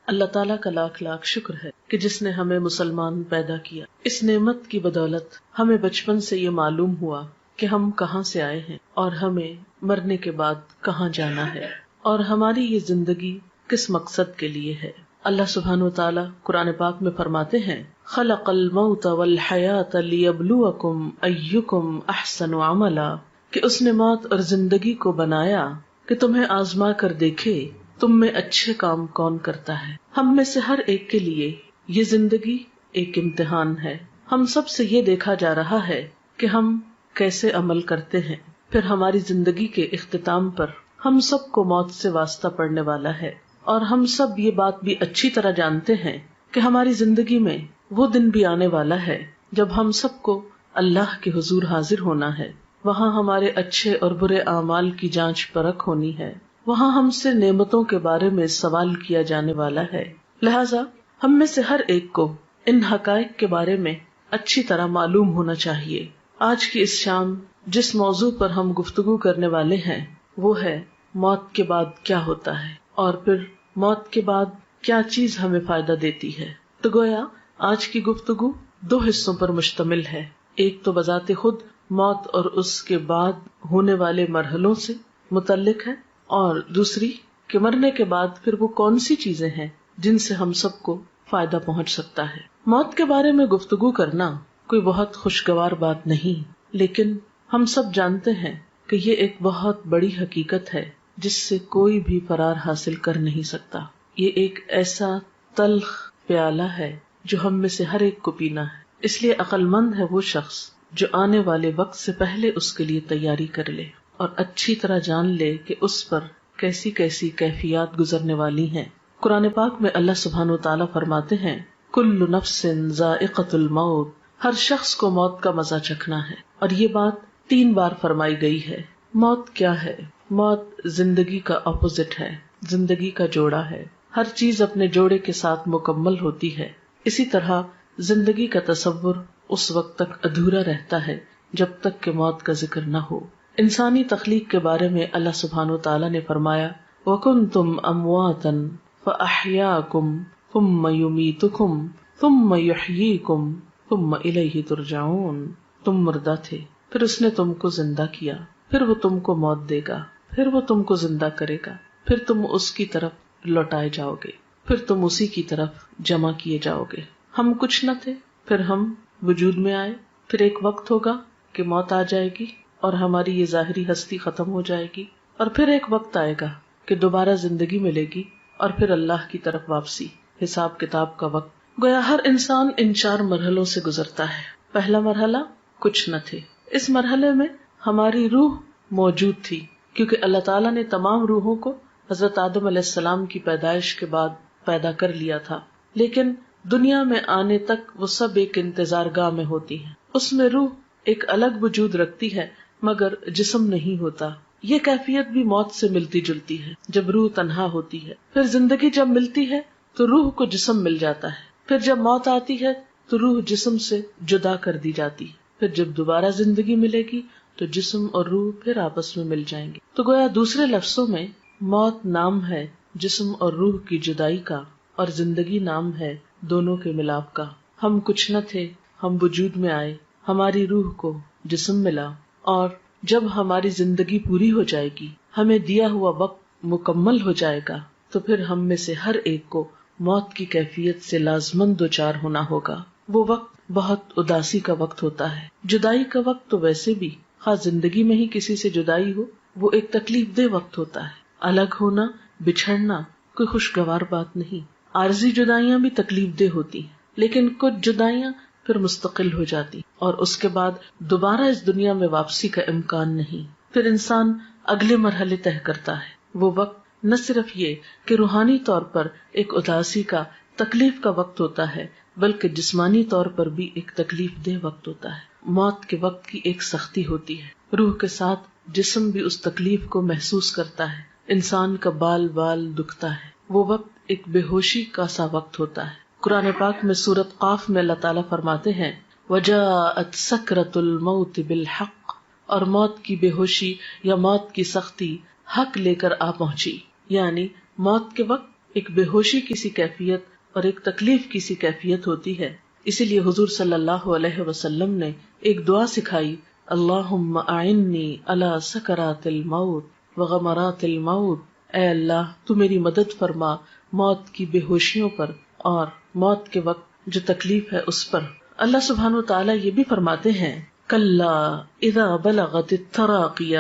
اللہ تعالیٰ کا لاکھ لاکھ شکر ہے کہ جس نے ہمیں مسلمان پیدا کیا. اس نعمت کی بدولت ہمیں بچپن سے یہ معلوم ہوا کہ ہم کہاں سے آئے ہیں اور ہمیں مرنے کے بعد کہاں جانا ہے اور ہماری یہ زندگی کس مقصد کے لیے ہے. اللہ سبحانہ و تعالیٰ قرآن پاک میں فرماتے ہیں خلق الموت والحیات لیبلوکم ایکم احسن عملا، کہ اس نے موت اور زندگی کو بنایا کہ تمہیں آزما کر دیکھے تم میں اچھے کام کون کرتا ہے. ہم میں سے ہر ایک کے لیے یہ زندگی ایک امتحان ہے. ہم سب سے یہ دیکھا جا رہا ہے کہ ہم کیسے عمل کرتے ہیں. پھر ہماری زندگی کے اختتام پر ہم سب کو موت سے واسطہ پڑنے والا ہے، اور ہم سب یہ بات بھی اچھی طرح جانتے ہیں کہ ہماری زندگی میں وہ دن بھی آنے والا ہے جب ہم سب کو اللہ کے حضور حاضر ہونا ہے. وہاں ہمارے اچھے اور برے اعمال کی جانچ پرکھ ہونی ہے. وہاں ہم سے نعمتوں کے بارے میں سوال کیا جانے والا ہے. لہٰذا ہم میں سے ہر ایک کو ان حقائق کے بارے میں اچھی طرح معلوم ہونا چاہیے. آج کی اس شام جس موضوع پر ہم گفتگو کرنے والے ہیں وہ ہے موت کے بعد کیا ہوتا ہے، اور پھر موت کے بعد کیا چیز ہمیں فائدہ دیتی ہے. تو گویا آج کی گفتگو 2 حصوں پر مشتمل ہے. ایک تو بذات خود موت اور اس کے بعد ہونے والے مرحلوں سے متعلق ہے، اور دوسری کہ مرنے کے بعد پھر وہ کون سی چیزیں ہیں جن سے ہم سب کو فائدہ پہنچ سکتا ہے. موت کے بارے میں گفتگو کرنا کوئی بہت خوشگوار بات نہیں، لیکن ہم سب جانتے ہیں کہ یہ ایک بہت بڑی حقیقت ہے جس سے کوئی بھی فرار حاصل کر نہیں سکتا. یہ ایک ایسا تلخ پیالہ ہے جو ہم میں سے ہر ایک کو پینا ہے. اس لیے عقل مند ہے وہ شخص جو آنے والے وقت سے پہلے اس کے لیے تیاری کر لے اور اچھی طرح جان لے کہ اس پر کیسی کیسی کیفیات گزرنے والی ہیں. قرآن پاک میں اللہ سبحانہ وتعالیٰ فرماتے ہیں کل نفس ذائقۃ الموت، ہر شخص کو موت کا مزہ چکھنا ہے. اور یہ بات 3 بار فرمائی گئی ہے. موت کیا ہے؟ موت زندگی کا اپوزٹ ہے، زندگی کا جوڑا ہے. ہر چیز اپنے جوڑے کے ساتھ مکمل ہوتی ہے. اسی طرح زندگی کا تصور اس وقت تک ادھورا رہتا ہے جب تک کہ موت کا ذکر نہ ہو. انسانی تخلیق کے بارے میں اللہ سبحانہ وتعالیٰ نے فرمایا وَكُنْتُمْ أَمْوَاتًا فَأَحْيَاكُمْ ثُمَّ يُمِيتُكُمْ ثُمَّ يُحْيِيكُمْ ثُمَّ إِلَيْهِ تُرْجَعُونَ. تم مردہ تھے، پھر اس نے تم کو زندہ کیا، پھر وہ تم کو موت دے گا، پھر وہ تم کو زندہ کرے گا، پھر تم اس کی طرف لوٹائے جاؤ گے، پھر تم اسی کی طرف جمع کیے جاؤ گے. ہم کچھ نہ تھے، پھر ہم وجود میں آئے، پھر ایک وقت ہوگا کہ موت آ جائے گی اور ہماری یہ ظاہری ہستی ختم ہو جائے گی، اور پھر ایک وقت آئے گا کہ دوبارہ زندگی ملے گی اور پھر اللہ کی طرف واپسی، حساب کتاب کا وقت. گویا ہر انسان ان 4 مرحلوں سے گزرتا ہے. پہلا مرحلہ کچھ نہ تھے. اس مرحلے میں ہماری روح موجود تھی کیونکہ اللہ تعالیٰ نے تمام روحوں کو حضرت آدم علیہ السلام کی پیدائش کے بعد پیدا کر لیا تھا، لیکن دنیا میں آنے تک وہ سب ایک انتظار گاہ میں ہوتی ہیں. اس میں روح ایک الگ وجود رکھتی ہے مگر جسم نہیں ہوتا. یہ کیفیت بھی موت سے ملتی جلتی ہے جب روح تنہا ہوتی ہے. پھر زندگی جب ملتی ہے تو روح کو جسم مل جاتا ہے. پھر جب موت آتی ہے تو روح جسم سے جدا کر دی جاتی ہے. پھر جب دوبارہ زندگی ملے گی تو جسم اور روح پھر آپس میں مل جائیں گے. تو گویا دوسرے لفظوں میں موت نام ہے جسم اور روح کی جدائی کا، اور زندگی نام ہے دونوں کے ملاپ کا. ہم کچھ نہ تھے، ہم وجود میں آئے، ہماری روح کو جسم ملا، اور جب ہماری زندگی پوری ہو جائے گی، ہمیں دیا ہوا وقت مکمل ہو جائے گا، تو پھر ہم میں سے ہر ایک کو موت کی کیفیت سے لازماً دوچار ہونا ہوگا. وہ وقت بہت اداسی کا وقت ہوتا ہے. جدائی کا وقت تو ویسے بھی خاص زندگی میں ہی کسی سے جدائی ہو وہ ایک تکلیف دہ وقت ہوتا ہے. الگ ہونا، بچھڑنا کوئی خوشگوار بات نہیں. عارضی جدائیاں بھی تکلیف دہ ہوتی ہیں، لیکن کچھ جدائیاں پھر مستقل ہو جاتی اور اس کے بعد دوبارہ اس دنیا میں واپسی کا امکان نہیں. پھر انسان اگلے مرحلے طے کرتا ہے. وہ وقت نہ صرف یہ کہ روحانی طور پر ایک اداسی کا، تکلیف کا وقت ہوتا ہے، بلکہ جسمانی طور پر بھی ایک تکلیف دہ وقت ہوتا ہے. موت کے وقت کی ایک سختی ہوتی ہے، روح کے ساتھ جسم بھی اس تکلیف کو محسوس کرتا ہے. انسان کا بال بال دکھتا ہے. وہ وقت ایک بے ہوشی کا سا وقت ہوتا ہے. قرآن پاک میں سورۃ قاف میں اللہ تعالیٰ فرماتے ہیں وَجَاءَتْ سَكْرَةُ الْمَوْتِ بِالْحَقِّ، اور موت کی بے ہوشی یا موت کی سختی حق لے کر آ پہنچی. یعنی موت کے وقت ایک بے ہوشی کی سی کیفیت اور ایک تکلیف کی سی کیفیت ہوتی ہے. اسی لیے حضور صلی اللہ علیہ وسلم نے ایک دعا سکھائی، اللہم اعنی علی سکرات الموت وغمرات الموت. اے اللہ تو میری مدد فرما موت کی بے ہوشیوں پر اور موت کے وقت جو تکلیف ہے اس پر. اللہ سبحانہ وتعالی یہ بھی فرماتے ہیں، کلا اذا بلغت التراقی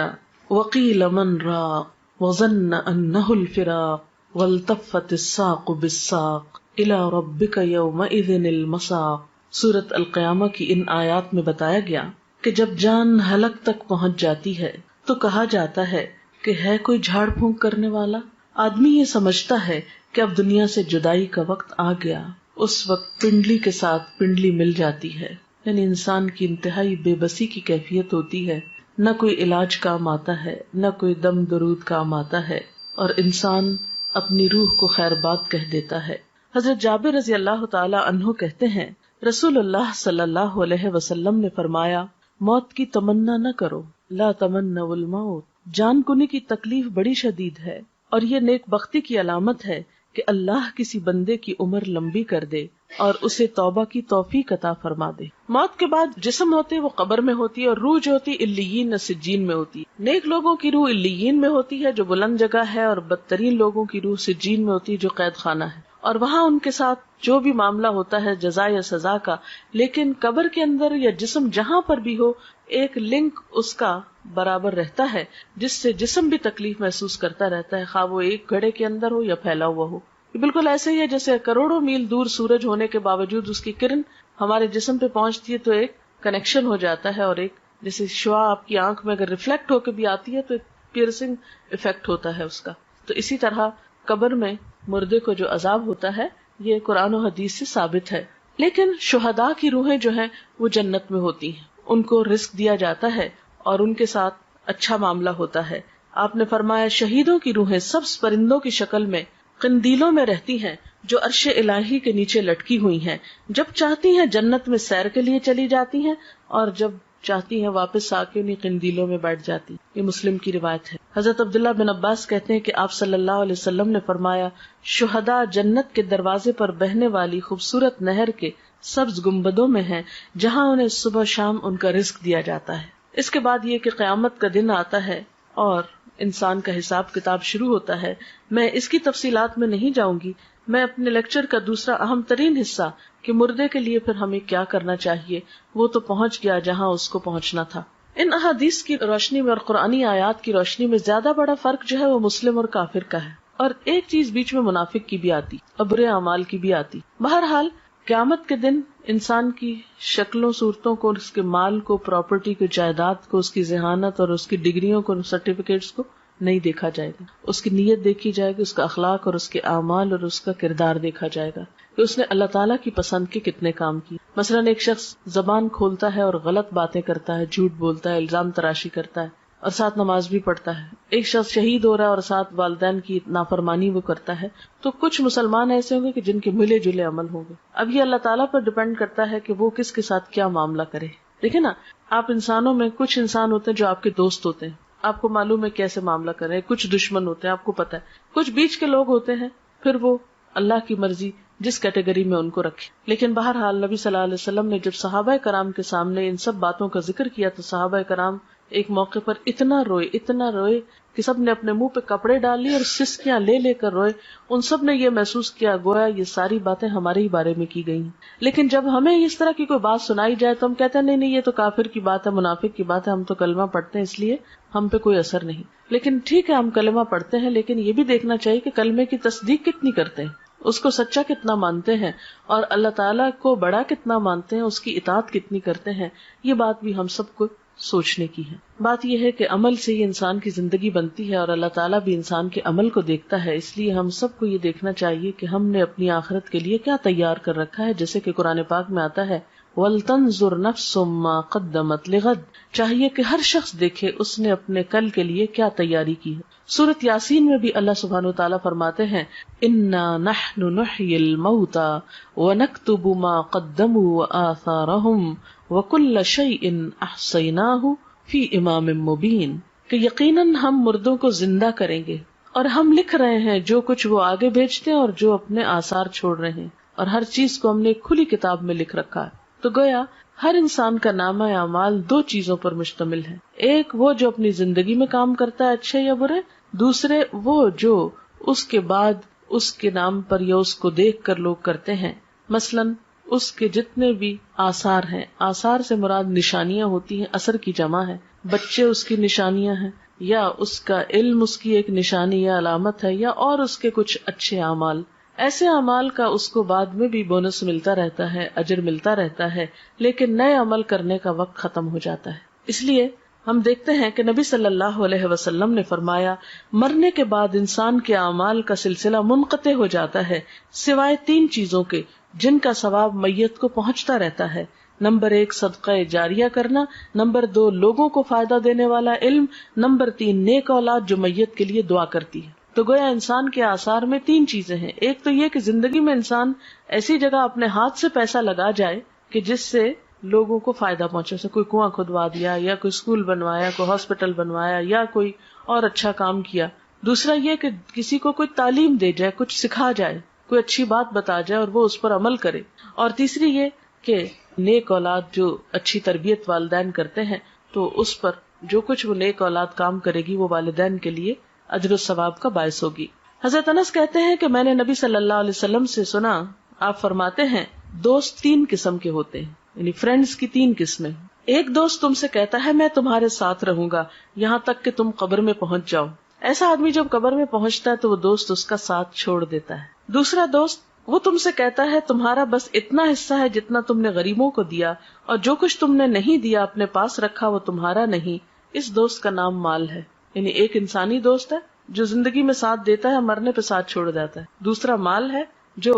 وقیل من راق وظن انہ الفراق والتفت الساق بالساق الی ربک یومئذ المساق. سورۃ القیامہ کی ان آیات میں بتایا گیا کہ جب جان حلق تک پہنچ جاتی ہے تو کہا جاتا ہے کہ ہے کوئی جھاڑ پھونک کرنے والا. آدمی یہ سمجھتا ہے کہ اب دنیا سے جدائی کا وقت آ گیا. اس وقت پنڈلی کے ساتھ پنڈلی مل جاتی ہے، یعنی انسان کی انتہائی بے بسی کی کیفیت ہوتی ہے. نہ کوئی علاج کام آتا ہے، نہ کوئی دم درود کام آتا ہے، اور انسان اپنی روح کو خیر بات کہہ دیتا ہے. حضرت جابر رضی اللہ تعالی عنہ کہتے ہیں، رسول اللہ صلی اللہ علیہ وسلم نے فرمایا، موت کی تمنا نہ کرو، لا تمنوا الموت. جان کنی کی تکلیف بڑی شدید ہے، اور یہ نیک بختی کی علامت ہے کہ اللہ کسی بندے کی عمر لمبی کر دے اور اسے توبہ کی توفیق عطا فرما دے. موت کے بعد جسم ہوتے وہ قبر میں ہوتی ہے، اور روح جو ہوتی علیین سجین میں ہوتی ہے. نیک لوگوں کی روح علیین میں ہوتی ہے جو بلند جگہ ہے، اور بدترین لوگوں کی روح سجین میں ہوتی ہے جو قید خانہ ہے، اور وہاں ان کے ساتھ جو بھی معاملہ ہوتا ہے جزا یا سزا کا. لیکن قبر کے اندر یا جسم جہاں پر بھی ہو ایک لنک اس کا برابر رہتا ہے جس سے جسم بھی تکلیف محسوس کرتا رہتا ہے، خواہ وہ ایک گھڑے کے اندر ہو یا پھیلا ہوا ہو. بالکل ایسے ہی ہے جیسے کروڑوں میل دور سورج ہونے کے باوجود اس کی کرن ہمارے جسم پہ پہنچتی ہے تو ایک کنیکشن ہو جاتا ہے، اور ایک جیسے شعاع آپ کی آنکھ میں اگر ریفلیکٹ ہو کے بھی آتی ہے تو ایک پیئرسنگ افیکٹ ہوتا ہے اس کا. تو اسی طرح قبر میں مردے کو جو عذاب ہوتا ہے یہ قرآن و حدیث سے ثابت ہے. لیکن شہداء کی روحیں جو ہیں وہ جنت میں ہوتی ہیں، ان کو رزق دیا جاتا ہے اور ان کے ساتھ اچھا معاملہ ہوتا ہے. آپ نے فرمایا شہیدوں کی روحیں سبز پرندوں کی شکل میں قندیلوں میں رہتی ہیں جو عرش الہی کے نیچے لٹکی ہوئی ہیں. جب چاہتی ہیں جنت میں سیر کے لیے چلی جاتی ہیں، اور جب چاہتی ہیں واپس آ کے انہیں قندیلوں میں بیٹھ جاتی. یہ مسلم کی روایت ہے. حضرت عبداللہ بن عباس کہتے ہیں کہ آپ صلی اللہ علیہ وسلم نے فرمایا، شہداء جنت کے دروازے پر بہنے والی خوبصورت نہر کے سبز گنبدوں میں ہیں جہاں انہیں صبح شام ان کا رزق دیا جاتا ہے. اس کے بعد یہ کہ قیامت کا دن آتا ہے اور انسان کا حساب کتاب شروع ہوتا ہے. میں اس کی تفصیلات میں نہیں جاؤں گی. میں اپنے لیکچر کا دوسرا اہم ترین حصہ کہ مردے کے لیے پھر ہمیں کیا کرنا چاہیے وہ تو پہنچ گیا جہاں اس کو پہنچنا تھا. ان احادیث کی روشنی میں اور قرآنی آیات کی روشنی میں زیادہ بڑا فرق جو ہے وہ مسلم اور کافر کا ہے، اور ایک چیز بیچ میں منافق کی بھی آتی اور برے اعمال کی بھی آتی. بہرحال قیامت کے دن انسان کی شکلوں صورتوں کو، اس کے مال کو، پراپرٹی کو، جائیداد کو، اس کی ذہانت اور اس کی ڈگریوں کو، سرٹیفکیٹس کو نہیں دیکھا جائے گا. اس کی نیت دیکھی جائے گی، اس کا اخلاق اور اس کے اعمال اور اس کا کردار دیکھا جائے گا کہ اس نے اللہ تعالیٰ کی پسند کے کتنے کام کی. مثلاً ایک شخص زبان کھولتا ہے اور غلط باتیں کرتا ہے، جھوٹ بولتا ہے، الزام تراشی کرتا ہے اور ساتھ نماز بھی پڑھتا ہے. ایک شخص شہید ہو رہا ہے اور ساتھ والدین کی نافرمانی وہ کرتا ہے. تو کچھ مسلمان ایسے ہوں گے کہ جن کے ملے جلے عمل ہوں گے. اب یہ اللہ تعالیٰ پر ڈپینڈ کرتا ہے کہ وہ کس کے ساتھ کیا معاملہ کرے. دیکھیں نا، آپ انسانوں میں کچھ انسان ہوتے ہیں جو آپ کے دوست ہوتے ہیں، آپ کو معلوم ہے کیسے معاملہ کریں. کچھ دشمن ہوتے ہیں، آپ کو پتا ہے. کچھ بیچ کے لوگ ہوتے ہیں، پھر وہ اللہ کی مرضی جس کیٹیگری میں ان کو رکھے. لیکن بہرحال نبی صلی اللہ علیہ وسلم نے جب صحابہ کرام کے سامنے ان سب باتوں کا ذکر کیا تو صحابہ کرام ایک موقع پر اتنا روئے کہ سب نے اپنے منہ پہ کپڑے ڈال لیے اور سسکیاں لے لے کر روئے. ان سب نے یہ محسوس کیا گویا یہ ساری باتیں ہمارے ہی بارے میں کی گئی ہیں. لیکن جب ہمیں اس طرح کی کوئی بات سنائی جائے تو ہم کہتے ہیں نہیں یہ تو کافر کی بات ہے، منافق کی بات ہے، ہم تو کلمہ پڑھتے ہیں اس لیے ہم پہ کوئی اثر نہیں. لیکن ٹھیک ہے ہم کلمہ پڑھتے ہیں، لیکن یہ بھی دیکھنا چاہیے کہ کلمے کی تصدیق کتنی کرتے ہیں، اس کو سچا کتنا مانتے ہیں، اور اللہ تعالیٰ کو بڑا کتنا مانتے ہیں، اس کی اطاعت کتنی کرتے ہیں. یہ بات بھی ہم سب کو سوچنے کی ہے. بات یہ ہے کہ عمل سے ہی انسان کی زندگی بنتی ہے اور اللہ تعالیٰ بھی انسان کے عمل کو دیکھتا ہے. اس لیے ہم سب کو یہ دیکھنا چاہیے کہ ہم نے اپنی آخرت کے لیے کیا تیار کر رکھا ہے. جیسے کہ قرآن پاک میں آتا ہے وَلْتَنْظُرْ نَفْسٌ مَا قَدَّمَتْ لِغَدٍ، چاہیے کہ ہر شخص دیکھے اس نے اپنے کل کے لیے کیا تیاری کی ہے. سورۃ یاسین میں بھی اللہ سبحانہ وتعالیٰ فرماتے ہیں اِنَّا نَحْنُ نُحْيِي الْمَوْتَى وَنَكْتُبُ مَا قَدَّمُوا وَآثَارَهُمْ وَكُلَّ شَيْءٍ أَحْصَيْنَاهُ فِي إِمَامٍ مُبِينٍ، کہ یقیناً ہم مردوں کو زندہ کریں گے اور ہم لکھ رہے ہیں جو کچھ وہ آگے بھیجتے ہیں اور جو اپنے آثار چھوڑ رہے ہیں، اور ہر چیز کو ہم نے ایک کھلی کتاب میں لکھ رکھا ہے. تو گویا ہر انسان کا نامہ اعمال دو چیزوں پر مشتمل ہے، ایک وہ جو اپنی زندگی میں کام کرتا ہے اچھے یا برے، دوسرے وہ جو اس کے بعد اس کے نام پر یا اس کو دیکھ کر لوگ کرتے ہیں. مثلاً اس کے جتنے بھی آثار ہیں، آثار سے مراد نشانیاں ہوتی ہیں، اثر کی جمع ہے. بچے اس کی نشانیاں ہیں، یا اس کا علم اس کی ایک نشانی یا علامت ہے، یا اور اس کے کچھ اچھے اعمال. ایسے اعمال کا اس کو بعد میں بھی بونس ملتا رہتا ہے، اجر ملتا رہتا ہے، لیکن نئے عمل کرنے کا وقت ختم ہو جاتا ہے. اس لیے ہم دیکھتے ہیں کہ نبی صلی اللہ علیہ وسلم نے فرمایا مرنے کے بعد انسان کے اعمال کا سلسلہ منقطع ہو جاتا ہے سوائے تین چیزوں کے جن کا ثواب میت کو پہنچتا رہتا ہے. نمبر 1 صدقہ جاریہ کرنا، نمبر 2 لوگوں کو فائدہ دینے والا علم، نمبر 3 نیک اولاد جو میت کے لیے دعا کرتی ہے. تو گویا انسان کے آثار میں تین چیزیں ہیں. ایک تو یہ کہ زندگی میں انسان ایسی جگہ اپنے ہاتھ سے پیسہ لگا جائے کہ جس سے لوگوں کو فائدہ پہنچے، جیسے کوئی کنواں کھدوا دیا، یا کوئی اسکول بنوایا، کوئی ہاسپٹل بنوایا، یا کوئی اور اچھا کام کیا. دوسرا یہ کہ کسی کو کوئی تعلیم دے جائے، کچھ سکھا جائے، کوئی اچھی بات بتا جائے اور وہ اس پر عمل کرے. اور تیسری یہ کہ نیک اولاد جو اچھی تربیت والدین کرتے ہیں تو اس پر جو کچھ وہ نیک اولاد کام کرے گی وہ والدین کے لیے اجر و ثواب کا باعث ہوگی. حضرت انس کہتے ہیں کہ میں نے نبی صلی اللہ علیہ وسلم سے سنا، آپ فرماتے ہیں دوست تین قسم کے ہوتے ہیں، یعنی فرینڈز کی تین قسمیں. ایک دوست تم سے کہتا ہے میں تمہارے ساتھ رہوں گا یہاں تک کہ تم قبر میں پہنچ جاؤ. ایسا آدمی جب قبر میں پہنچتا ہے تو وہ دوست اس کا ساتھ چھوڑ دیتا ہے. دوسرا دوست وہ تم سے کہتا ہے تمہارا بس اتنا حصہ ہے جتنا تم نے غریبوں کو دیا، اور جو کچھ تم نے نہیں دیا اپنے پاس رکھا وہ تمہارا نہیں. اس دوست کا نام مال ہے. یعنی ایک انسانی دوست ہے جو زندگی میں ساتھ دیتا ہے، مرنے پہ ساتھ چھوڑ جاتا ہے. دوسرا مال ہے جو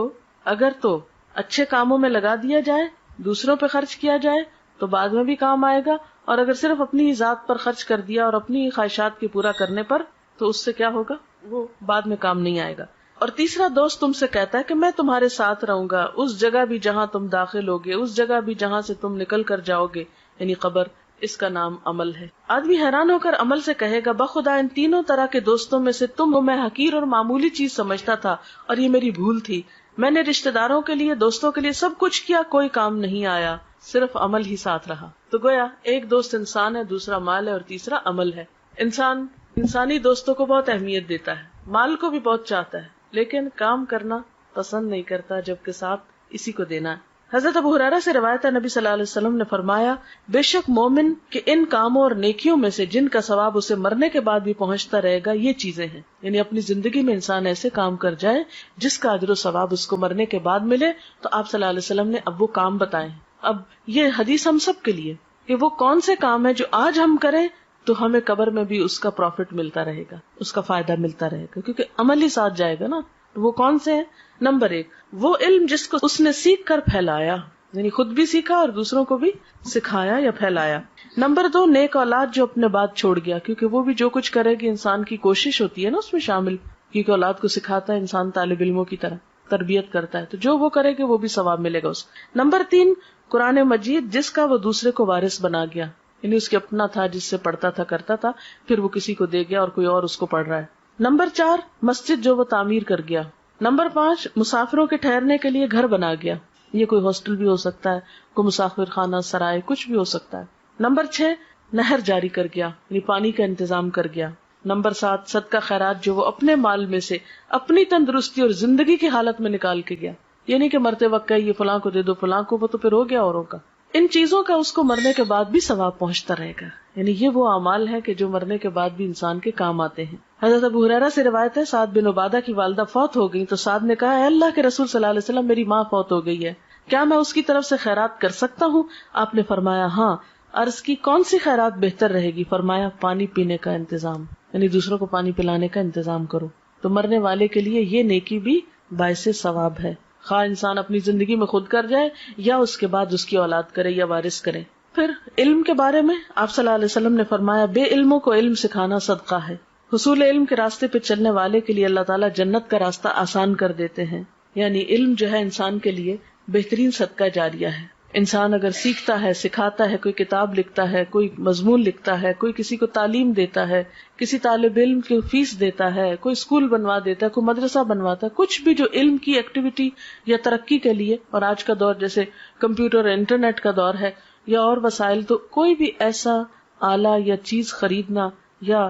اگر تو اچھے کاموں میں لگا دیا جائے، دوسروں پہ خرچ کیا جائے تو بعد میں بھی کام آئے گا، اور اگر صرف اپنی ہی ذات پر خرچ کر دیا اور اپنی ہی خواہشات کے پورا کرنے پر تو اس سے کیا ہوگا، وہ بعد میں کام نہیں آئے گا. اور تیسرا دوست تم سے کہتا ہے کہ میں تمہارے ساتھ رہوں گا اس جگہ بھی جہاں تم داخل ہوگے، اس جگہ بھی جہاں سے تم نکل کر جاؤ گے، یعنی قبر. اس کا نام عمل ہے. آدمی حیران ہو کر عمل سے کہے گا بخدا ان تینوں طرح کے دوستوں میں سے تم میں حقیر اور معمولی چیز سمجھتا تھا اور یہ میری بھول تھی. میں نے رشتہ داروں کے لیے، دوستوں کے لیے سب کچھ کیا، کوئی کام نہیں آیا، صرف عمل ہی ساتھ رہا. تو گویا ایک دوست انسان ہے، دوسرا مال ہے، اور تیسرا عمل ہے. انسان انسانی دوستوں کو بہت اہمیت دیتا ہے، مال کو بھی بہت چاہتا ہے، لیکن کام کرنا پسند نہیں کرتا جبکہ ساتھ اسی کو دینا ہے. حضرت ابو ہریرہ سے روایت ہے نبی صلی اللہ علیہ وسلم نے فرمایا بے شک مومن کے ان کاموں اور نیکیوں میں سے جن کا ثواب اسے مرنے کے بعد بھی پہنچتا رہے گا یہ چیزیں ہیں. یعنی اپنی زندگی میں انسان ایسے کام کر جائے جس کا اجر و ثواب اس کو مرنے کے بعد ملے. تو آپ صلی اللہ علیہ وسلم نے اب وہ کام بتائے. اب یہ حدیث ہم سب کے لیے کہ وہ کون سے کام ہے جو آج ہم کریں تو ہمیں قبر میں بھی اس کا پروفٹ ملتا رہے گا، اس کا فائدہ ملتا رہے گا، کیونکہ عمل ہی ساتھ جائے گا نا. وہ کون سے ہیں؟ نمبر 1 وہ علم جس کو اس نے سیکھ کر پھیلایا، یعنی خود بھی سیکھا اور دوسروں کو بھی سکھایا یا پھیلایا. نمبر 2 نیک اولاد جو اپنے بعد چھوڑ گیا، کیونکہ وہ بھی جو کچھ کرے گی انسان کی کوشش ہوتی ہے نا اس میں شامل، کیونکہ اولاد کو سکھاتا ہے انسان طالب علموں کی طرح تربیت کرتا ہے، تو جو وہ کرے گی وہ بھی ثواب ملے گا اس کو. نمبر 3 قرآن مجید جس کا وہ دوسرے کو وارث بنا گیا، یعنی اس کے اپنا تھا جس سے پڑھتا تھا کرتا تھا، پھر وہ کسی کو دے گیا اور کوئی اور اس کو پڑھ رہا ہے. نمبر 4 مسجد جو وہ تعمیر کر گیا. نمبر 5 مسافروں کے ٹھہرنے کے لیے گھر بنا گیا، یہ کوئی ہاسٹل بھی ہو سکتا ہے، کوئی مسافر خانہ سرائے، کچھ بھی ہو سکتا ہے. نمبر 6 نہر جاری کر گیا، یعنی پانی کا انتظام کر گیا. نمبر 7 صدقہ خیرات جو وہ اپنے مال میں سے اپنی تندرستی اور زندگی کی حالت میں نکال کے گیا، یعنی کہ مرتے وقت یہ فلاں کو دے دو فلاں کو، وہ تو پھر ہو گیا اوروں کا. ان چیزوں کا اس کو مرنے کے بعد بھی ثواب پہنچتا رہے گا. یعنی یہ وہ اعمال ہے کہ جو مرنے کے بعد بھی انسان کے کام آتے ہیں. حضرت ابو ہریرہ سے روایت ہے سعد بن عبادہ کی والدہ فوت ہو گئی تو سعد نے کہا اے اللہ کے رسول صلی اللہ علیہ وسلم میری ماں فوت ہو گئی ہے، کیا میں اس کی طرف سے خیرات کر سکتا ہوں؟ آپ نے فرمایا ہاں. عرض کی کون سی خیرات بہتر رہے گی؟ فرمایا پانی پینے کا انتظام، یعنی دوسروں کو پانی پلانے کا انتظام کرو. تو مرنے والے کے لیے یہ نیکی بھی باعث ثواب ہے، خواہ انسان اپنی زندگی میں خود کر جائے یا اس کے بعد اس کی اولاد کرے یا وارث کرے. پھر علم کے بارے میں آپ صلی اللہ علیہ وسلم نے فرمایا بے علموں کو علم سکھانا صدقہ ہے. حصول علم کے راستے پہ چلنے والے کے لیے اللہ تعالیٰ جنت کا راستہ آسان کر دیتے ہیں. یعنی علم جو ہے انسان کے لیے بہترین صدقہ جاریہ ہے. انسان اگر سیکھتا ہے، سکھاتا ہے، کوئی کتاب لکھتا ہے، کوئی مضمون لکھتا ہے، کوئی کسی کو تعلیم دیتا ہے، کسی طالب علم کی فیس دیتا ہے، کوئی اسکول بنوا دیتا ہے، کوئی مدرسہ بنواتا ہے، کچھ بھی جو علم کی ایکٹیویٹی یا ترقی کے لیے، اور آج کا دور جیسے کمپیوٹر اور انٹرنیٹ کا دور ہے یا اور وسائل، تو کوئی بھی ایسا آلہ یا چیز خریدنا یا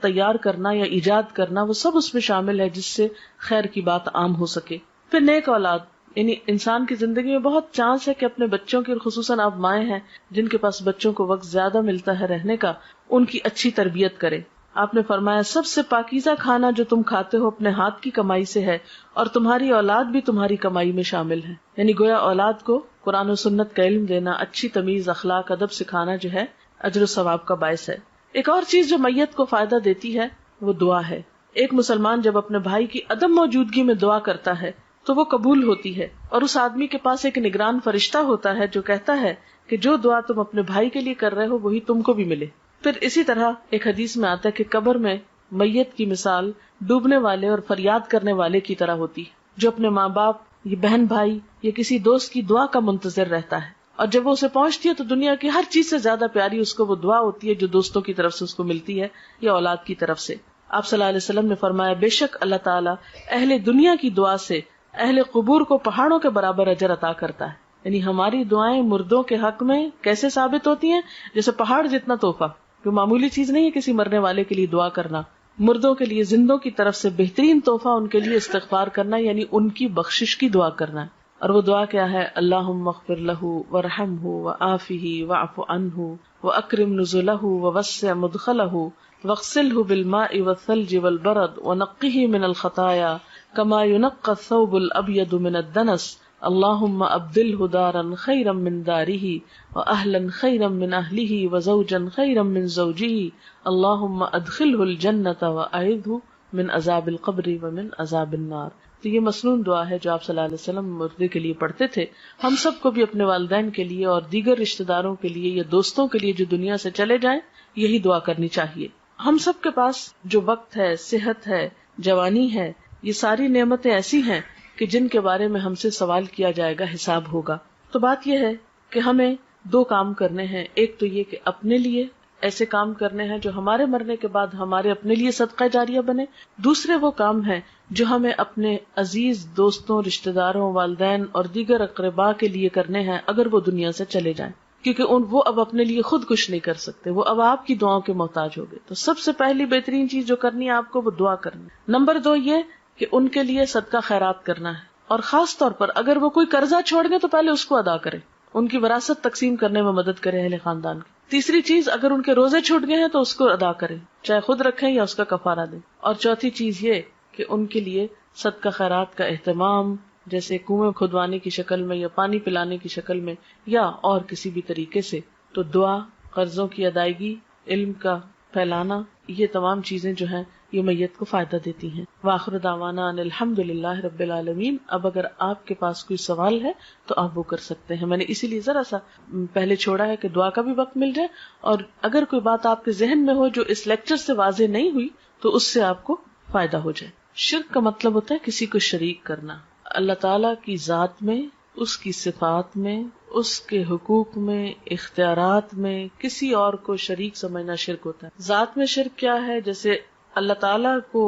تیار کرنا یا ایجاد کرنا، وہ سب اس میں شامل ہے جس سے خیر کی بات عام ہو سکے. پھر نیک اولاد، یعنی انسان کی زندگی میں بہت چانس ہے کہ اپنے بچوں کی، اور خصوصاً آپ مائیں ہیں جن کے پاس بچوں کو وقت زیادہ ملتا ہے رہنے کا، ان کی اچھی تربیت کرے. آپ نے فرمایا سب سے پاکیزہ کھانا جو تم کھاتے ہو اپنے ہاتھ کی کمائی سے ہے، اور تمہاری اولاد بھی تمہاری کمائی میں شامل ہے. یعنی گویا اولاد کو قرآن و سنت کا علم دینا، اچھی تمیز، اخلاق، ادب سکھانا جو ہے اجر و ثواب کا باعث ہے. ایک اور چیز جو میت کو فائدہ دیتی ہے وہ دعا ہے. ایک مسلمان جب اپنے بھائی کی عدم موجودگی میں دعا کرتا ہے تو وہ قبول ہوتی ہے، اور اس آدمی کے پاس ایک نگران فرشتہ ہوتا ہے جو کہتا ہے کہ جو دعا تم اپنے بھائی کے لیے کر رہے ہو وہی تم کو بھی ملے. پھر اسی طرح ایک حدیث میں آتا ہے کہ قبر میں میت کی مثال ڈوبنے والے اور فریاد کرنے والے کی طرح ہوتی ہے، جو اپنے ماں باپ یا بہن بھائی یا کسی دوست کی دعا کا منتظر رہتا ہے، اور جب وہ اسے پہنچتی ہے تو دنیا کی ہر چیز سے زیادہ پیاری اس کو وہ دعا ہوتی ہے جو دوستوں کی طرف سے اس کو ملتی ہے یا اولاد کی طرف سے. آپ صلی اللہ علیہ وسلم نے فرمایا بے شک اللہ تعالیٰ اہل دنیا کی دعا سے اہل قبور کو پہاڑوں کے برابر اجر عطا کرتا ہے. یعنی ہماری دعائیں مردوں کے حق میں کیسے ثابت ہوتی ہیں؟ جیسے پہاڑ جتنا تحفہ، جو معمولی چیز نہیں ہے کسی مرنے والے کے لیے دعا کرنا. مردوں کے لیے زندوں کی طرف سے بہترین تحفہ ان کے لیے استغفار کرنا، یعنی ان کی بخشش کی دعا کرنا. اور وہ دعا کیا ہے؟ اللہم اغفر لہ وارحمہ وعافہ واعف عنہ واکرم نزلہ ووسع مدخلہ واغسلہ بالماء والثلج والبرد ونقہ من الخطایا کما ينقى الثوب الابيض من الدنس اللهم ابدله دارا خيرا من داره واهلا خيرا من اهله وزوجا خيرا من زوجه اللهم ادخله الجنة واعذه من عذاب القبر ومن عذاب النار. تو یہ مسنون دعا ہے جو آپ صلی اللہ علیہ وسلم مردے کے لیے پڑھتے تھے. ہم سب کو بھی اپنے والدین کے لیے اور دیگر رشتہ داروں کے لیے یا دوستوں کے لیے جو دنیا سے چلے جائیں یہی دعا کرنی چاہیے. ہم سب کے پاس جو وقت ہے، صحت ہے، جوانی ہے، یہ ساری نعمتیں ایسی ہیں کہ جن کے بارے میں ہم سے سوال کیا جائے گا، حساب ہوگا. تو بات یہ ہے کہ ہمیں دو کام کرنے ہیں. ایک تو یہ کہ اپنے لیے ایسے کام کرنے ہیں جو ہمارے مرنے کے بعد ہمارے اپنے لیے صدقہ جاریہ بنے. دوسرے وہ کام ہیں جو ہمیں اپنے عزیز دوستوں، رشتہ داروں، والدین اور دیگر اقرباء کے لیے کرنے ہیں اگر وہ دنیا سے چلے جائیں، کیونکہ وہ اب اپنے لیے خود کچھ نہیں کر سکتے، وہ اب آپ کی دعاؤں کے محتاج ہو گئے. تو سب سے پہلی بہترین چیز جو کرنی ہے آپ کو وہ دعا کرنی. نمبر 2 یہ کہ ان کے لیے صدقہ خیرات کرنا ہے، اور خاص طور پر اگر وہ کوئی قرضہ چھوڑ گئے تو پہلے اس کو ادا کرے، ان کی وراثت تقسیم کرنے میں مدد کرے اہل خاندان کی. تیسری چیز، اگر ان کے روزے چھوٹ گئے ہیں تو اس کو ادا کریں، چاہے خود رکھیں یا اس کا کفارہ دیں. اور چوتھی چیز یہ کہ ان کے لیے صدقہ خیرات کا اہتمام، جیسے کنویں کھدوانے کی شکل میں یا پانی پلانے کی شکل میں یا اور کسی بھی طریقے سے. تو دعا، قرضوں کی ادائیگی، علم کا پھیلانا، یہ تمام چیزیں جو ہیں یہ میت کو فائدہ دیتی ہیں. وآخر دعوانا ان الحمدللہ رب العالمین. اب اگر آپ کے پاس کوئی سوال ہے تو آپ وہ کر سکتے ہیں. میں نے اسی لیے ذرا سا پہلے چھوڑا ہے کہ دعا کا بھی وقت مل جائے، اور اگر کوئی بات آپ کے ذہن میں ہو جو اس لیکچر سے واضح نہیں ہوئی تو اس سے آپ کو فائدہ ہو جائے. شرک کا مطلب ہوتا ہے کسی کو شریک کرنا. اللہ تعالیٰ کی ذات میں، اس کی صفات میں، اس کے حقوق میں، اختیارات میں کسی اور کو شریک سمجھنا شرک ہوتا ہے. ذات میں شرک کیا ہے؟ جیسے اللہ تعالیٰ کو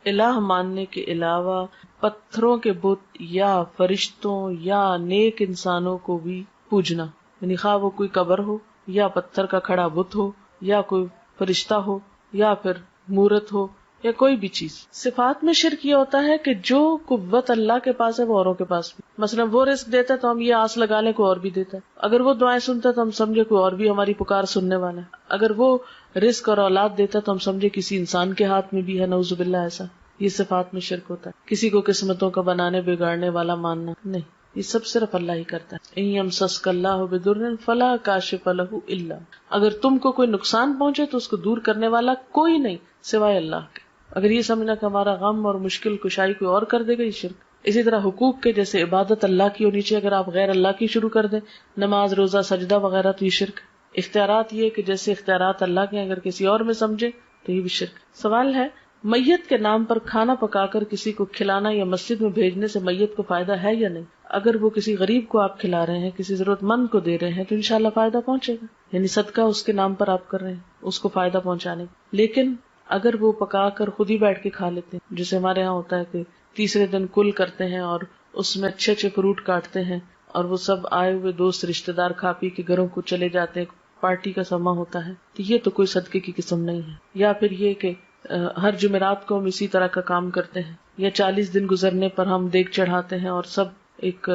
الہ ماننے کے علاوہ پتھروں کے بت یا فرشتوں یا نیک انسانوں کو بھی پوجنا، یعنی خواہ وہ کوئی قبر ہو یا پتھر کا کھڑا بت ہو یا کوئی فرشتہ ہو یا پھر مورت ہو یا کوئی بھی چیز. صفات میں شرک یہ ہوتا ہے کہ جو قوت اللہ کے پاس ہے وہ اوروں کے پاس بھی. مثلا وہ رزق دیتا ہے تو ہم یہ آس لگا لیں کوئی اور بھی دیتا ہے. اگر وہ دعائیں سنتا ہے تو ہم سمجھے کوئی اور بھی ہماری پکار سننے والا ہے. اگر وہ رزق اور اولاد دیتا ہے تو ہم سمجھے کسی انسان کے ہاتھ میں بھی ہے، نعوذ باللہ. ایسا یہ صفات میں شرک ہوتا ہے. کسی کو قسمتوں کا بنانے بگاڑنے والا ماننا نہیں، یہ سب صرف اللہ ہی کرتا ہے. ان یمسسک اللہ بضر فلا کاشف لہ الا، اگر تم کو کوئی نقصان پہنچے تو اس کو دور کرنے والا کوئی نہیں سوائے اللہ کے. اگر یہ سمجھنا کہ ہمارا غم اور مشکل کشائی کوئی اور کر دے گا، یہ شرک. اسی طرح حقوق کے، جیسے عبادت اللہ کی ہونی چاہیے، اگر آپ غیر اللہ کی شروع کر دیں، نماز، روزہ، سجدہ وغیرہ، تو یہ شرک. اختیارات یہ کہ جیسے اختیارات اللہ کے اگر کسی اور میں سمجھے تو یہ بھی شرک. سوال ہے میت کے نام پر کھانا پکا کر کسی کو کھلانا یا مسجد میں بھیجنے سے میت کو فائدہ ہے یا نہیں؟ اگر وہ کسی غریب کو آپ کھلا رہے ہیں، کسی ضرورت مند کو دے رہے ہیں، تو انشاءاللہ فائدہ پہنچے گا، یعنی صدقہ اس کے نام پر آپ کر رہے ہیں، اس کو فائدہ پہنچانے۔ لیکن اگر وہ پکا کر خود ہی بیٹھ کے کھا لیتے ہیں، جیسے ہمارے ہاں ہوتا ہے کہ تیسرے دن کل کرتے ہیں اور اس میں اچھے اچھے فروٹ کاٹتے ہیں اور وہ سب آئے ہوئے دوست رشتے دار کھا پی کے گھروں کو چلے جاتے ہیں، پارٹی کا سما ہوتا ہے، تو یہ تو کوئی صدقے کی قسم نہیں ہے۔ یا پھر یہ کہ ہر جمعرات کو ہم اسی طرح کا کام کرتے ہیں، یا 40 دن گزرنے پر ہم دیگ چڑھاتے ہیں اور سب ایک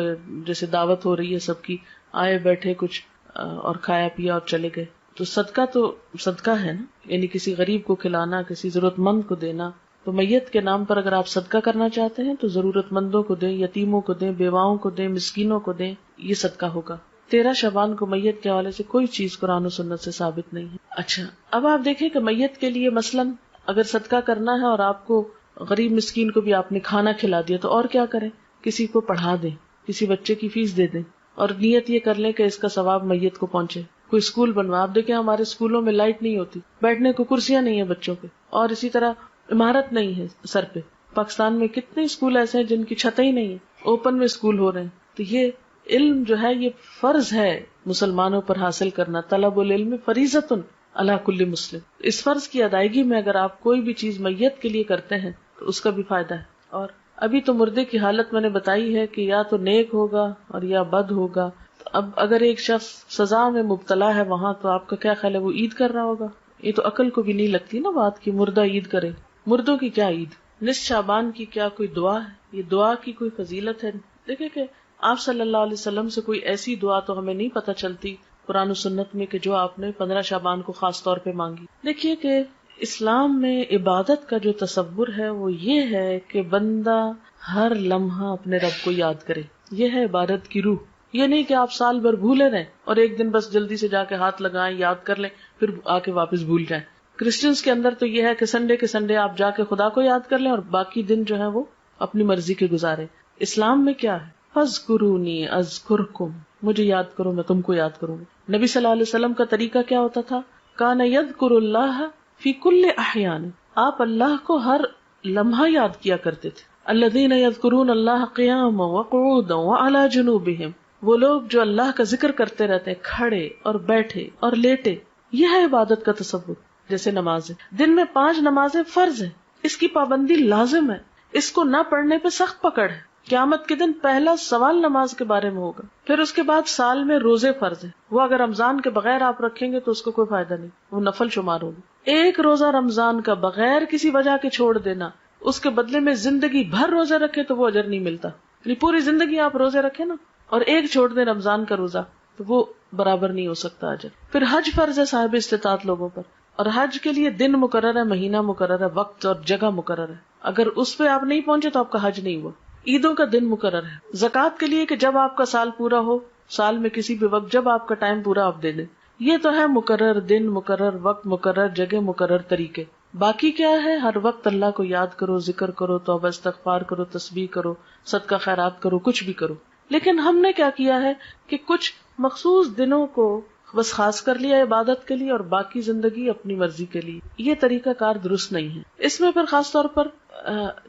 جیسے دعوت ہو رہی ہے سب کی، آئے بیٹھے کچھ اور کھایا پیا اور چلے گئے، تو صدقہ ہے نا، یعنی کسی غریب کو کھلانا، کسی ضرورت مند کو دینا۔ تو میت کے نام پر اگر آپ صدقہ کرنا چاہتے ہیں تو ضرورت مندوں کو دیں، یتیموں کو دیں، بیواؤں کو دیں، مسکینوں کو دیں، یہ صدقہ ہوگا۔ 13 شعبان کو میت کے حوالے سے کوئی چیز قرآن و سنت سے ثابت نہیں ہے۔ اچھا، اب آپ دیکھیں کہ میت کے لیے مثلاً اگر صدقہ کرنا ہے اور آپ کو غریب مسکین کو بھی آپ نے کھانا کھلا دیا تو اور کیا کریں؟ کسی کو پڑھا دیں، کسی بچے کی فیس دے دیں، اور نیت یہ کر لیں کہ اس کا ثواب میت کو پہنچے۔ کوئی اسکول بنوا، آپ دیکھیں ہمارے اسکولوں میں لائٹ نہیں ہوتی، بیٹھنے کو کرسیاں نہیں ہیں بچوں کے، اور اسی طرح عمارت نہیں ہے سر پہ۔ پاکستان میں کتنے اسکول ایسے ہیں جن کی چھتیں ہی نہیں ہیں، اوپن میں اسکول ہو رہے ہیں۔ تو یہ علم جو ہے یہ فرض ہے مسلمانوں پر حاصل کرنا، طلب العلم فریضۃ علی کل مسلم۔ اس فرض کی ادائیگی میں اگر آپ کوئی بھی چیز میت کے لیے کرتے ہیں تو اس کا بھی فائدہ ہے۔ اور ابھی تو مردے کی حالت میں نے بتائی ہے کہ یا تو نیک ہوگا اور یا بد ہوگا۔ تو اب اگر ایک شخص سزا میں مبتلا ہے وہاں، تو آپ کا کیا خیال ہے وہ عید کر رہا ہوگا؟ یہ تو عقل کو بھی نہیں لگتی نا بات کی مردہ عید کرے۔ مردوں کی کیا عید؟ نصف شعبان کی کیا کوئی دعا ہے؟ یہ دعا کی کوئی فضیلت ہے؟ دیکھیں کہ آپ صلی اللہ علیہ وسلم سے کوئی ایسی دعا تو ہمیں نہیں پتہ چلتی قرآن و سنت میں کہ جو آپ نے 15 شعبان کو خاص طور پہ مانگی۔ دیکھیے کہ اسلام میں عبادت کا جو تصور ہے وہ یہ ہے کہ بندہ ہر لمحہ اپنے رب کو یاد کرے، یہ ہے عبادت کی روح۔ یہ نہیں کہ آپ سال بھر بھولے رہیں اور ایک دن بس جلدی سے جا کے ہاتھ لگائیں، یاد کر لیں، پھر آ کے واپس بھول جائیں۔ کرسچنس کے اندر تو یہ ہے کہ سنڈے کے سنڈے آپ جا کے خدا کو یاد کر لیں اور باقی دن جو ہے وہ اپنی مرضی کے گزارے۔ اسلام میں کیا ہے؟ فاذکرونی اذکرکم، مجھے یاد کرو میں تم کو یاد کروں گا۔ نبی صلی اللہ علیہ وسلم کا طریقہ کیا ہوتا تھا؟ کان یذکر اللہ فی کل احیان، آپ اللہ کو ہر لمحہ یاد کیا کرتے تھے۔ الذین یذکرون اللہ قیاما وقعودا وعلی جنوبہم، وہ لوگ جو اللہ کا ذکر کرتے رہتے ہیں کھڑے اور بیٹھے اور لیٹے۔ یہ ہے عبادت کا تصور۔ جیسے نماز ہے، دن میں 5 نمازیں فرض ہیں، اس کی پابندی لازم ہے، اس کو نہ پڑھنے پہ سخت پکڑ ہے۔ قیامت کے دن پہلا سوال نماز کے بارے میں ہوگا۔ پھر اس کے بعد سال میں روزے فرض ہیں، وہ اگر رمضان کے بغیر آپ رکھیں گے تو اس کو کوئی فائدہ نہیں، وہ نفل شمار ہوگی۔ ایک روزہ رمضان کا بغیر کسی وجہ کے چھوڑ دینا، اس کے بدلے میں زندگی بھر روزے رکھے تو وہ اجر نہیں ملتا۔ یعنی پوری زندگی آپ روزے رکھیں نا اور ایک چھوڑ دیں رمضان کا روزہ تو وہ برابر نہیں ہو سکتا اجر۔ پھر حج فرض ہے صاحب استطاعت لوگوں پر، اور حج کے لیے دن مقرر ہے، مہینہ مقرر ہے، وقت اور جگہ مقرر ہے۔ اگر اس پہ آپ نہیں پہنچے تو آپ کا حج نہیں ہوا۔ عیدوں کا دن مقرر ہے، زکوٰۃ کے لیے کہ جب آپ کا سال پورا ہو، سال میں کسی بھی وقت جب آپ کا ٹائم پورا آپ دے دیں۔ یہ تو ہے مقرر دن، مقرر وقت، مقرر جگہ، مقرر طریقے۔ باقی کیا ہے؟ ہر وقت اللہ کو یاد کرو، ذکر کرو، توبہ استغفار کرو، تسبیح کرو، صدقہ خیرات کرو، کچھ بھی کرو۔ لیکن ہم نے کیا کیا ہے کہ کچھ مخصوص دنوں کو بس خاص کر لیا عبادت کے لیے اور باقی زندگی اپنی مرضی کے لیے۔ یہ طریقہ کار درست نہیں ہے۔ اس میں پھر خاص طور پر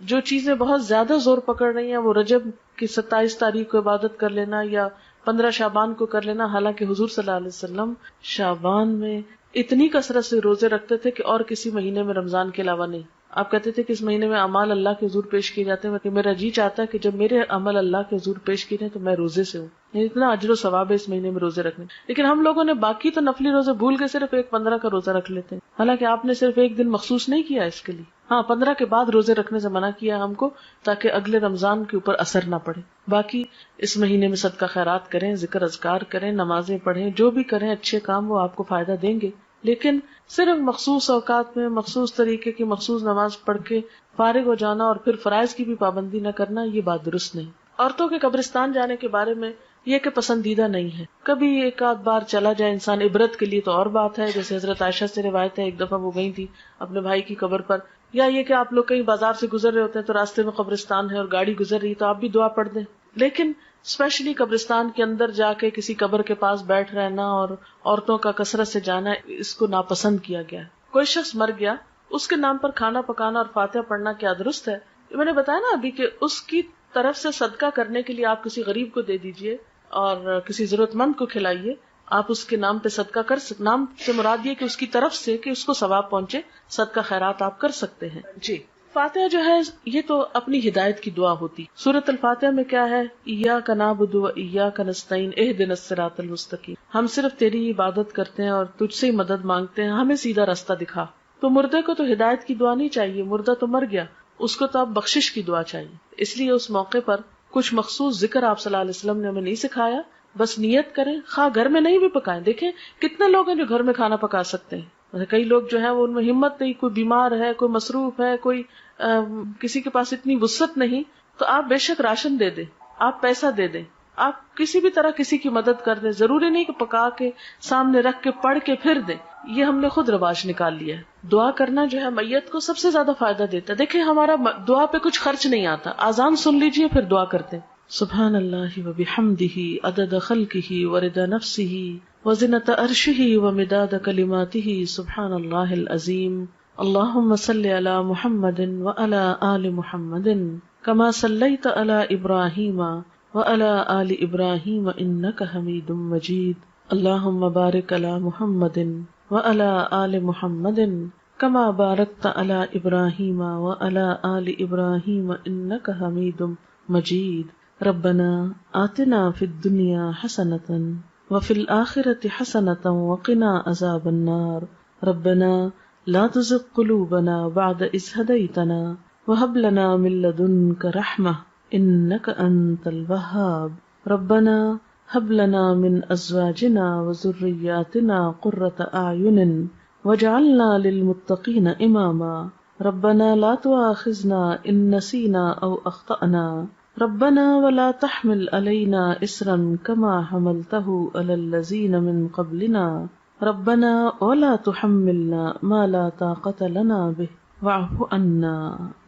جو چیزیں بہت زیادہ زور پکڑ رہی ہیں وہ رجب کی 27 تاریخ کو عبادت کر لینا یا 15 شعبان کو کر لینا، حالانکہ حضور صلی اللہ علیہ وسلم شعبان میں اتنی کثرت سے روزے رکھتے تھے کہ اور کسی مہینے میں رمضان کے علاوہ نہیں۔ آپ کہتے تھے کہ اس مہینے میں اعمال اللہ کے حضور پیش کیے جاتے ہیں کہ میرا جی چاہتا ہے کہ جب میرے عمل اللہ کے حضور پیش کیے جائیں تو میں روزے سے ہوں، یعنی اتنا اجر و ثواب ہے اس مہینے میں روزے رکھنے۔ لیکن ہم لوگوں نے باقی تو نفلی روزے بھول کے صرف ایک 15 کا روزہ رکھ لیتے ہیں، حالانکہ آپ نے صرف ایک دن مخصوص نہیں کیا اس کے لیے۔ ہاں 15 کے بعد روزے رکھنے سے منع کیا ہم کو تاکہ اگلے رمضان کے اوپر اثر نہ پڑے۔ باقی اس مہینے میں صدقہ خیرات کریں، ذکر اذکار کریں، نمازیں پڑھیں، جو بھی کریں اچھے کام وہ آپ کو فائدہ دیں گے۔ لیکن صرف مخصوص اوقات میں مخصوص طریقے کی مخصوص نماز پڑھ کے فارغ ہو جانا اور پھر فرائض کی بھی پابندی نہ کرنا، یہ بات درست نہیں۔ عورتوں کے قبرستان جانے کے بارے میں یہ کہ پسندیدہ نہیں ہے، کبھی ایک آدھ بار چلا جائے انسان عبرت کے لیے تو اور بات ہے، جیسے حضرت عائشہ سے روایت ہے ایک دفعہ وہ گئی تھی اپنے بھائی کی قبر پر، یا یہ کہ آپ لوگ کہیں بازار سے گزر رہے ہوتے ہیں تو راستے میں قبرستان ہے اور گاڑی گزر رہی تو آپ بھی دعا پڑھ دیں۔ لیکن اسپیشلی قبرستان کے اندر جا کے کسی قبر کے پاس بیٹھ رہنا اور عورتوں کا کثرت سے جانا، اس کو ناپسند کیا گیا ہے۔ کوئی شخص مر گیا اس کے نام پر کھانا پکانا اور فاتحہ پڑھنا کیا درست ہے؟ میں نے بتایا نا ابھی کہ اس کی طرف سے صدقہ کرنے کے لیے آپ کسی غریب کو دے دیجئے اور کسی ضرورت مند کو کھلائیے. آپ اس کے نام پہ صدقہ کر سکتے. نام سے مراد یہ کہ اس کی طرف سے کہ اس کو ثواب پہنچے، صدقہ خیرات آپ کر سکتے ہیں. جی فاتحہ جو ہے یہ تو اپنی ہدایت کی دعا ہوتی. سورۃ الفاتحہ میں کیا ہے؟ ایاک نعبد و ایاک نستعین اہدنا الصراط المستقیم. ہم صرف تیری عبادت کرتے ہیں اور تجھ سے ہی مدد مانگتے ہیں، ہمیں سیدھا راستہ دکھا. تو مردے کو تو ہدایت کی دعا نہیں چاہیے، مردہ تو مر گیا، اس کو تو اب بخشش کی دعا چاہیے. اس لیے اس موقع پر کچھ مخصوص ذکر آپ صلی اللہ علیہ وسلم نے ہمیں نہیں سکھایا. بس نیت کریں، خواہ گھر میں نہیں بھی پکائیں. دیکھیں کتنے لوگ ہیں جو گھر میں کھانا پکا سکتے ہیں. کئی لوگ جو ہے وہ ان میں ہمت نہیں، کوئی بیمار ہے، کوئی مصروف ہے، کوئی کسی کے پاس اتنی وسعت نہیں. تو آپ بے شک راشن دے دیں، آپ پیسہ دے دیں، آپ کسی بھی طرح کسی کی مدد کر دیں. ضروری نہیں کہ پکا کے سامنے رکھ کے پڑھ کے پھر دیں. یہ ہم نے خود رواج نکال لیا ہے. دعا کرنا جو ہے میت کو سب سے زیادہ فائدہ دیتا ہے. دیکھیں ہمارا دعا پہ کچھ خرچ نہیں آتا. اذان سن لیجئے پھر دعا کرتے ہیں. سبحان اللہ وبحمدہ عدد خلقہ ورضا نفسہ وزنۃ عرشہ ومداد کلماتہ. سبحان اللہ العظیم. اللہم صلی علی محمد وعلی آل محمد کما صلیت علی ابراہیم وعلی آل ابراہیم انک حمید مجید. اللہم بارک علی محمد وعلی آل محمد کما بارکت علی ابراہیم وعلی آل ابراہیم انک حمید مجید. ربنا آتنا فی الدنیا حسنۃ وفی الآخرۃ حسنۃ وقنا عذاب النار. ربنا لا تزغ قلوبنا بعد اذ ہدیتنا وہب لنا من لدنک رحمہ انک انت الوہاب. ربنا ہب لنا من ازواجنا وذریاتنا قرۃ اعین واجعلنا للمتقین اماما. ربنا لا تؤاخذنا ان نسینا او اخطأنا. ربنا ولا تحمل علينا إصرا كما حملته على الذين من قبلنا. ربنا ولا تحملنا ما لا طاقة لنا به واعف عنا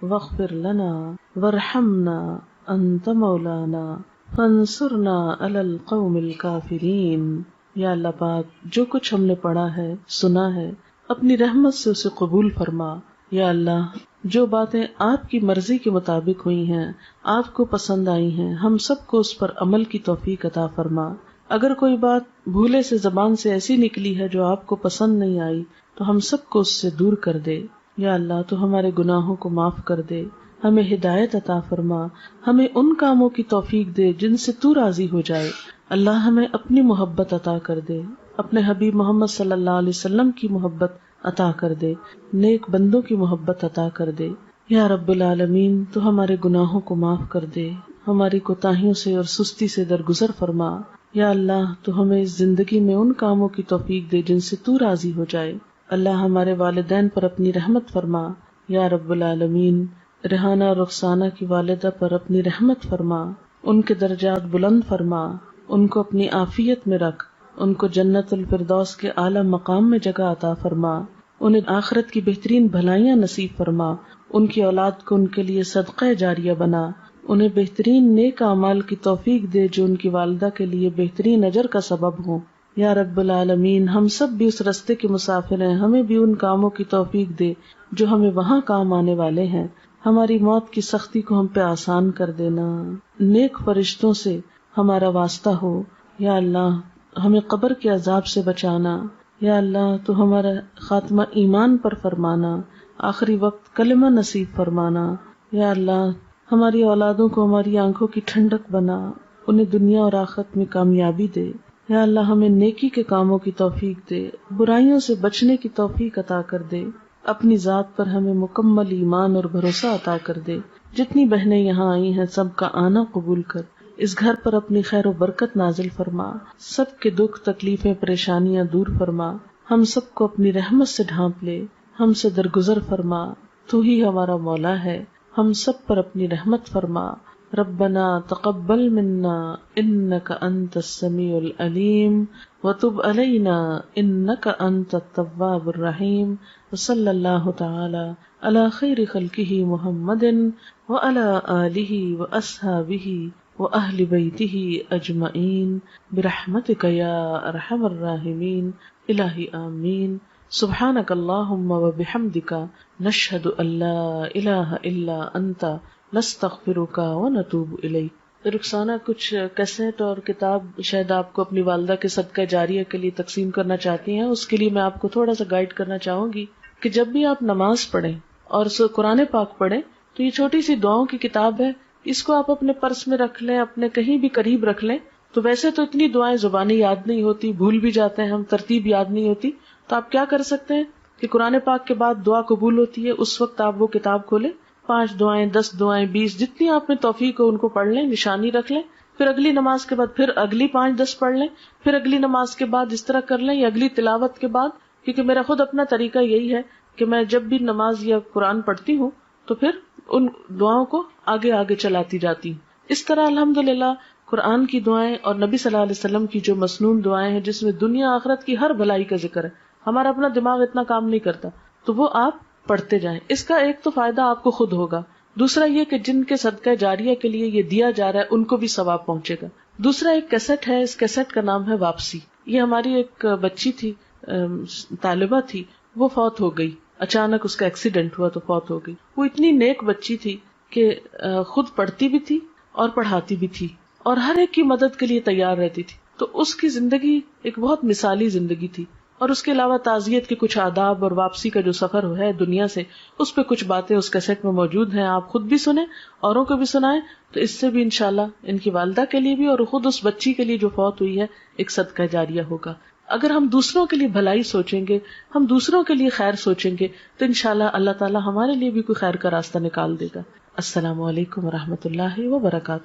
واغفر لنا وارحمنا أنت مولانا فانصرنا على القوم الكافرين. یا اللہ پاک جو کچھ ہم نے پڑھا ہے سنا ہے اپنی رحمت سے اسے قبول فرما. یا اللہ جو باتیں آپ کی مرضی کے مطابق ہوئی ہیں، آپ کو پسند آئی ہیں، ہم سب کو اس پر عمل کی توفیق عطا فرما. اگر کوئی بات بھولے سے زبان سے ایسی نکلی ہے جو آپ کو پسند نہیں آئی تو ہم سب کو اس سے دور کر دے. یا اللہ تو ہمارے گناہوں کو معاف کر دے، ہمیں ہدایت عطا فرما، ہمیں ان کاموں کی توفیق دے جن سے تو راضی ہو جائے. اللہ ہمیں اپنی محبت عطا کر دے، اپنے حبیب محمد صلی اللہ علیہ وسلم کی محبت عطا کر دے، نیک بندوں کی محبت عطا کر دے. یا رب العالمین تو ہمارے گناہوں کو معاف کر دے، ہماری کوتاہیوں سے اور سستی سے درگزر فرما. یا اللہ تو ہمیں اس زندگی میں ان کاموں کی توفیق دے جن سے تو راضی ہو جائے. اللہ ہمارے والدین پر اپنی رحمت فرما. یا رب العالمین ریحانہ اور رخسانہ کی والدہ پر اپنی رحمت فرما، ان کے درجات بلند فرما، ان کو اپنی عافیت میں رکھ، ان کو جنت الفردوس کے اعلیٰ مقام میں جگہ عطا فرما، انہیں آخرت کی بہترین بھلائیاں نصیب فرما، ان کی اولاد کو ان کے لیے صدقہ جاریہ بنا، انہیں بہترین نیک اعمال کی توفیق دے جو ان کی والدہ کے لیے بہترین اجر کا سبب ہوں. یا رب العالمین ہم سب بھی اس رستے کے مسافر ہیں، ہمیں بھی ان کاموں کی توفیق دے جو ہمیں وہاں کام آنے والے ہیں. ہماری موت کی سختی کو ہم پہ آسان کر دینا، نیک فرشتوں سے ہمارا واسطہ ہو. یا اللہ ہمیں قبر کے عذاب سے بچانا. یا اللہ تو ہمارا خاتمہ ایمان پر فرمانا، آخری وقت کلمہ نصیب فرمانا. یا اللہ ہماری اولادوں کو ہماری آنکھوں کی ٹھنڈک بنا، انہیں دنیا اور آخرت میں کامیابی دے. یا اللہ ہمیں نیکی کے کاموں کی توفیق دے، برائیوں سے بچنے کی توفیق عطا کر دے. اپنی ذات پر ہمیں مکمل ایمان اور بھروسہ عطا کر دے. جتنی بہنیں یہاں آئی ہیں سب کا آنا قبول کر، اس گھر پر اپنی خیر و برکت نازل فرما، سب کے دکھ تکلیفیں پریشانیاں دور فرما، ہم سب کو اپنی رحمت سے ڈھانپ لے، ہم سے درگزر فرما. تو ہی ہمارا مولا ہے، ہم سب پر اپنی رحمت فرما. ربنا تقبل منا انک انت السمیع العلیم وتب علینا انک انت التواب الرحیم. وصلی اللہ تعالی علی خیر خلقہ محمد وعلی آلہ واصحابہ واہل بیتہ اجمعین برحمتک یا ارحم الراحمین. الہی آمین. سبحانک اللہم و بحمدک نشہد ان لا الہ الا انت نستغفرک و نتوب الیک۔ رخسانہ، کچھ کیسٹ اور کتاب شاید آپ کو اپنی والدہ کے صدقہ جاریہ کے لیے تقسیم کرنا چاہتی ہیں، اس کے لیے میں آپ کو تھوڑا سا گائیڈ کرنا چاہوں گی کہ جب بھی آپ نماز پڑھیں اور قرآن پاک پڑھیں تو یہ چھوٹی سی دعاؤں کی کتاب ہے، اس کو آپ اپنے پرس میں رکھ لیں، اپنے کہیں بھی قریب رکھ لیں۔ تو ویسے تو اتنی دعائیں زبانی یاد نہیں ہوتی، بھول بھی جاتے ہیں ہم، ترتیب یاد نہیں ہوتی، تو آپ کیا کر سکتے ہیں کہ قرآن پاک کے بعد دعا قبول ہوتی ہے، اس وقت آپ وہ کتاب کھولیں، 5 دعائیں، 10 دعائیں، 20 جتنی آپ میں توفیق ہو ان کو پڑھ لیں، نشانی رکھ لیں، پھر اگلی نماز کے بعد پھر اگلی 5-10 پڑھ لیں، پھر اگلی نماز کے بعد اس طرح کر لیں، یا اگلی تلاوت کے بعد، کیونکہ میرا خود اپنا طریقہ یہی ہے کہ میں جب بھی نماز یا قرآن پڑھتی ہوں تو پھر ان دعاؤں کو آگے آگے چلاتی جاتی ہوں۔ اس طرح الحمدللہ قرآن کی دعائیں اور نبی صلی اللہ علیہ وسلم کی جو مسنون دعائیں ہیں جس میں دنیا آخرت کی ہر بھلائی کا ذکر ہے، ہمارا اپنا دماغ اتنا کام نہیں کرتا، تو وہ آپ پڑھتے جائیں۔ اس کا ایک تو فائدہ آپ کو خود ہوگا، دوسرا یہ کہ جن کے صدقہ جاریہ کے لیے یہ دیا جا رہا ہے ان کو بھی ثواب پہنچے گا۔ دوسرا ایک کیسٹ ہے، اس کیسٹ کا نام ہے واپسی۔ یہ ہماری ایک بچی تھی، طالبہ تھی، وہ فوت ہو گئی، اچانک اس کا ایکسیڈنٹ ہوا تو فوت ہو گئی۔ وہ اتنی نیک بچی تھی کہ خود پڑھتی بھی تھی اور پڑھاتی بھی تھی اور ہر ایک کی مدد کے لیے تیار رہتی تھی، تو اس کی زندگی ایک بہت مثالی زندگی تھی۔ اور اس کے علاوہ تعزیت کے کچھ آداب اور واپسی کا جو سفر ہے دنیا سے، اس پہ کچھ باتیں اس کیسٹ میں موجود ہیں، آپ خود بھی سنیں، اوروں کو بھی سنائیں، تو اس سے بھی انشاءاللہ ان کی والدہ کے لیے بھی اور خود اس بچی کے لیے جو فوت ہوئی ہے ایک صدقہ جاریہ ہوگا۔ اگر ہم دوسروں کے لیے بھلائی سوچیں گے، ہم دوسروں کے لیے خیر سوچیں گے، تو انشاءاللہ اللہ تعالی ہمارے لیے بھی کوئی خیر کا راستہ نکال دے گا۔ السلام علیکم ورحمۃ اللہ وبرکاتہ۔